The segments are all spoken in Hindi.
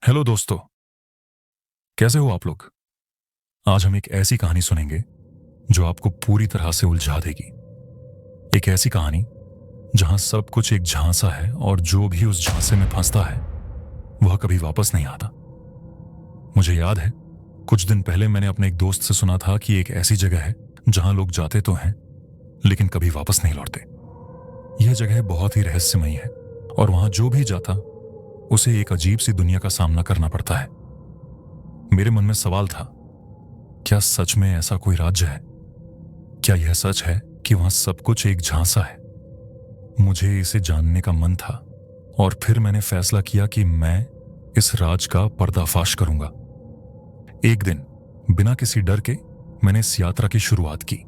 हेलो दोस्तों, कैसे हो आप लोग। आज हम एक ऐसी कहानी सुनेंगे जो आपको पूरी तरह से उलझा देगी। एक ऐसी कहानी जहां सब कुछ एक झांसा है और जो भी उस झांसे में फंसता है वह कभी वापस नहीं आता। मुझे याद है, कुछ दिन पहले मैंने अपने एक दोस्त से सुना था कि एक ऐसी जगह है जहां लोग जाते तो हैं लेकिन कभी वापस नहीं लौटते। यह जगह बहुत ही रहस्यमयी है और वहां जो भी जाता उसे एक अजीब सी दुनिया का सामना करना पड़ता है। मेरे मन में सवाल था, क्या सच में ऐसा कोई राज्य है? क्या यह सच है कि वहां सब कुछ एक झांसा है? मुझे इसे जानने का मन था और फिर मैंने फैसला किया कि मैं इस राज का पर्दाफाश करूंगा। एक दिन बिना किसी डर के मैंने इस यात्रा की शुरुआत की।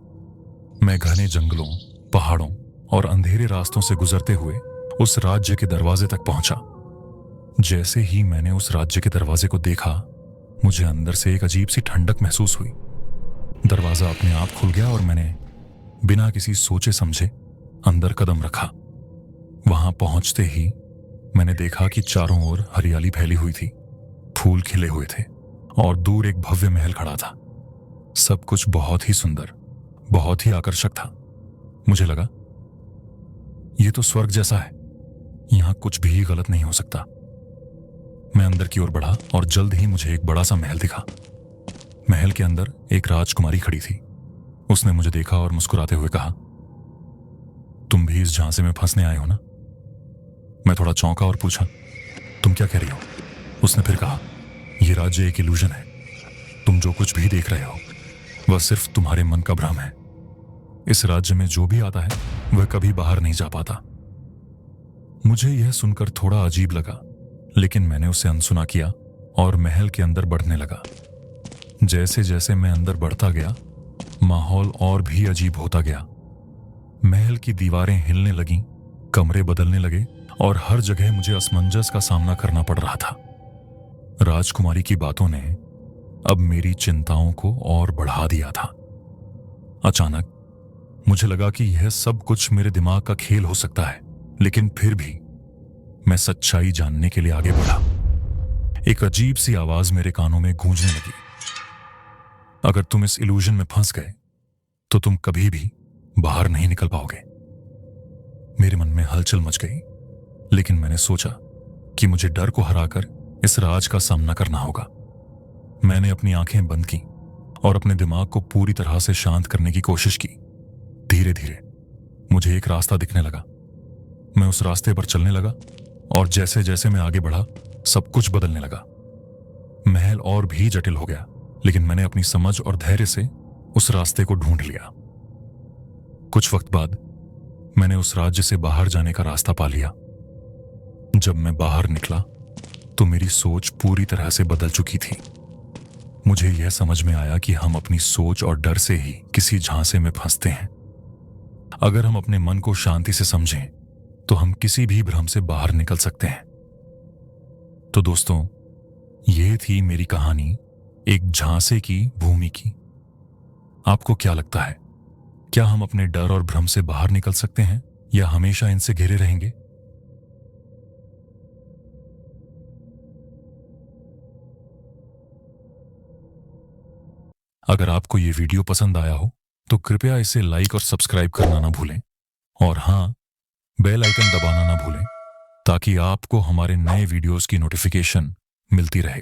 मैं घने जंगलों, पहाड़ों और अंधेरे रास्तों से गुजरते हुए उस राज्य के दरवाजे तक पहुंचा। जैसे ही मैंने उस राज्य के दरवाजे को देखा, मुझे अंदर से एक अजीब सी ठंडक महसूस हुई। दरवाजा अपने आप खुल गया और मैंने बिना किसी सोचे समझे अंदर कदम रखा। वहां पहुंचते ही मैंने देखा कि चारों ओर हरियाली फैली हुई थी, फूल खिले हुए थे और दूर एक भव्य महल खड़ा था। सब कुछ बहुत ही सुंदर, बहुत ही आकर्षक था। मुझे लगा, यह तो स्वर्ग जैसा है, यहां कुछ भी गलत नहीं हो सकता। मैं अंदर की ओर बढ़ा और जल्द ही मुझे एक बड़ा सा महल दिखा। महल के अंदर एक राजकुमारी खड़ी थी। उसने मुझे देखा और मुस्कुराते हुए कहा, तुम भी इस झांसे में फंसने आए हो ना? मैं थोड़ा चौंका और पूछा, तुम क्या कह रही हो? उसने फिर कहा, यह राज्य एक इल्यूजन है। तुम जो कुछ भी देख रहे हो वह सिर्फ तुम्हारे मन का भ्रम है। इस राज्य में जो भी आता है वह कभी बाहर नहीं जा पाता। मुझे यह सुनकर थोड़ा अजीब लगा, लेकिन मैंने उसे अनसुना किया और महल के अंदर बढ़ने लगा। जैसे जैसे मैं अंदर बढ़ता गया, माहौल और भी अजीब होता गया। महल की दीवारें हिलने लगीं, कमरे बदलने लगे और हर जगह मुझे असमंजस का सामना करना पड़ रहा था। राजकुमारी की बातों ने अब मेरी चिंताओं को और बढ़ा दिया था। अचानक मुझे लगा कि यह सब कुछ मेरे दिमाग का खेल हो सकता है, लेकिन फिर भी मैं सच्चाई जानने के लिए आगे बढ़ा। एक अजीब सी आवाज मेरे कानों में गूंजने लगी, अगर तुम इस इल्यूजन में फंस गए तो तुम कभी भी बाहर नहीं निकल पाओगे। मेरे मन में हलचल मच गई, लेकिन मैंने सोचा कि मुझे डर को हराकर इस राज का सामना करना होगा। मैंने अपनी आंखें बंद की और अपने दिमाग को पूरी तरह से शांत करने की कोशिश की। धीरे धीरे मुझे एक रास्ता दिखने लगा। मैं उस रास्ते पर चलने लगा और जैसे जैसे मैं आगे बढ़ा, सब कुछ बदलने लगा। महल और भी जटिल हो गया, लेकिन मैंने अपनी समझ और धैर्य से उस रास्ते को ढूंढ लिया। कुछ वक्त बाद मैंने उस राज्य से बाहर जाने का रास्ता पा लिया। जब मैं बाहर निकला तो मेरी सोच पूरी तरह से बदल चुकी थी। मुझे यह समझ में आया कि हम अपनी सोच और डर से ही किसी झांसे में फंसते हैं। अगर हम अपने मन को शांति से समझें तो हम किसी भी भ्रम से बाहर निकल सकते हैं। तो दोस्तों, यह थी मेरी कहानी, एक झांसे की भूमि की। आपको क्या लगता है, क्या हम अपने डर और भ्रम से बाहर निकल सकते हैं या हमेशा इनसे घिरे रहेंगे? अगर आपको यह वीडियो पसंद आया हो तो कृपया इसे लाइक और सब्सक्राइब करना ना भूलें। और हाँ, बेल आइकन दबाना ना भूलें ताकि आपको हमारे नए वीडियोस की नोटिफिकेशन मिलती रहे।